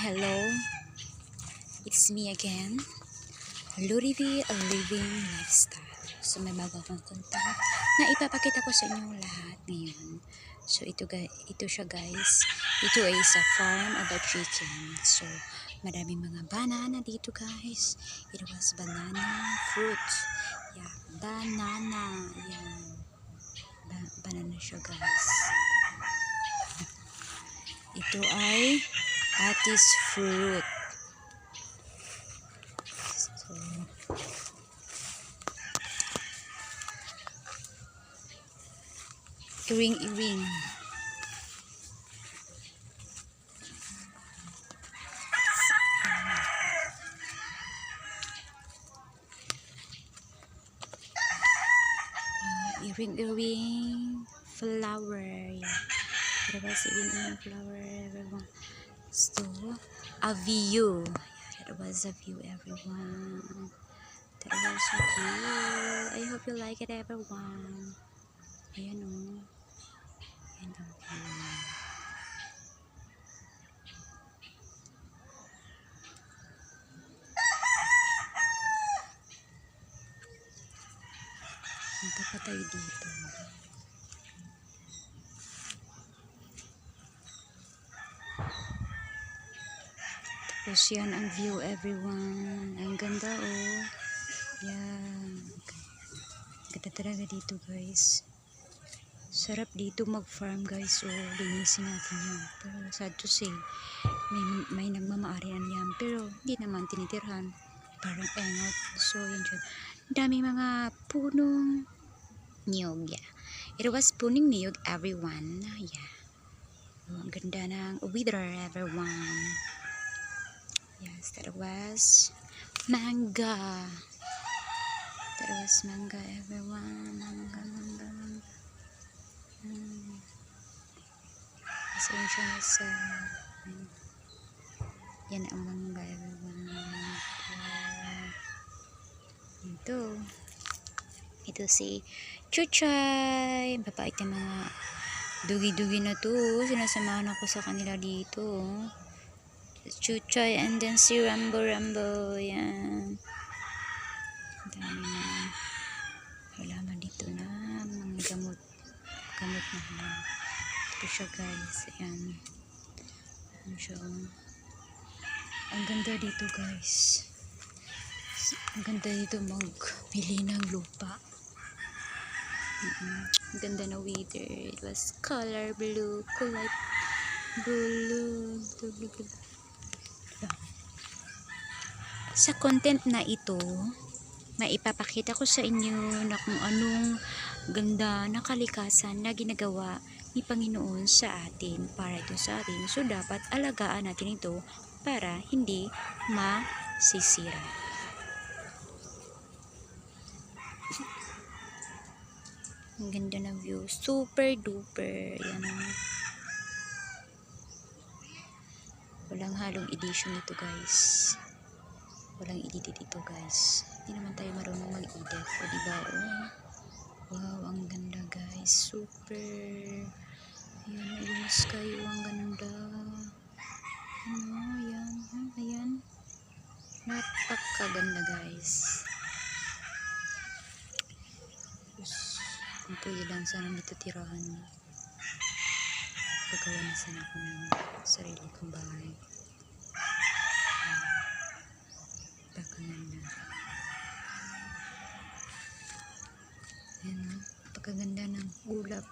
Hello, it's me again, Lurivi, a living lifestyle. So may bago akong content na ipapakita ko sa inyong lahat ngayon. So ito siya guys, ito ay sa farm about chicken. So maraming mga banana dito guys. It was banana fruit. Yeah, banana. Yan. Banana siya guys. Ito ay Atis fruit. So, iring-iring. Iring-iring flower. Yeah. Diba si iring-iring flower, everyone? So, a view. Yeah, that was a view, everyone. That was so cute. I hope you like it, everyone. Ayan o. Ayan ang view. Punta pa tayo dito. Tapos yan ang view, everyone. Ang ganda oh. Yan. Ganda talaga dito guys. Sarap dito mag-farm guys. So, linisin natin yan. Pero sad to say, may nagmamaari yan. Pero hindi naman tinitirhan. Parang engot. So, yun dyan. Dami mga punong niyog. Yeah. It was punong niyog, everyone. Yeah. Ang ganda ng weather, everyone. Yes, that was manga. That was manga, everyone. Manga. Pasensya na sa yan ang manga, everyone. Ito si Chuchay. Babait yung mga dugi-dugi na to. Sinasamahan ako sa kanila dito. Chuchay and then si Rambo. Yan. Dami na halaman dito na mga gamot na halaman. Ito siya guys. Ayan. Ayan siya. Ang ganda dito guys. Ang ganda dito magpili ng lupa. Ang ganda na weather. It was color blue. Kulay blue. Sa content na ito, maipapakita ko sa inyo na kung anong ganda na kalikasan na ginagawa ni Panginoon sa atin, para ito sa atin. So, dapat alagaan natin ito para hindi masisira. Ang ganda ng view. Super duper. Yan o. Walang halong edition ito guys. Walang edit ito guys. Hindi naman tayo marunong mag-edit. O diba? Oh. Wow, ang ganda guys. Super. Ayan, yung sky. Oh, ang ganda. Ano, ayan. Ayan. Napakaganda guys. Kung pwede lang sana dito tirahan. Paggawa na sana ako ng sarili kong bahay. Pagkaganda. Ayan o. Pagkaganda ng ulap.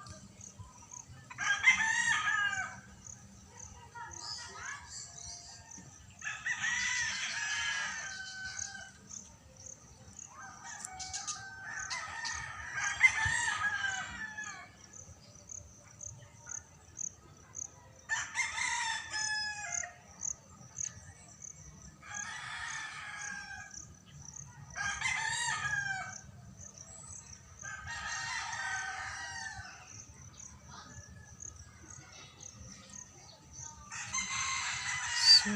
So,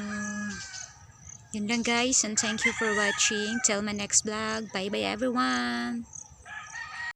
yun lang guys, and thank you for watching. Till my next vlog. Bye bye everyone.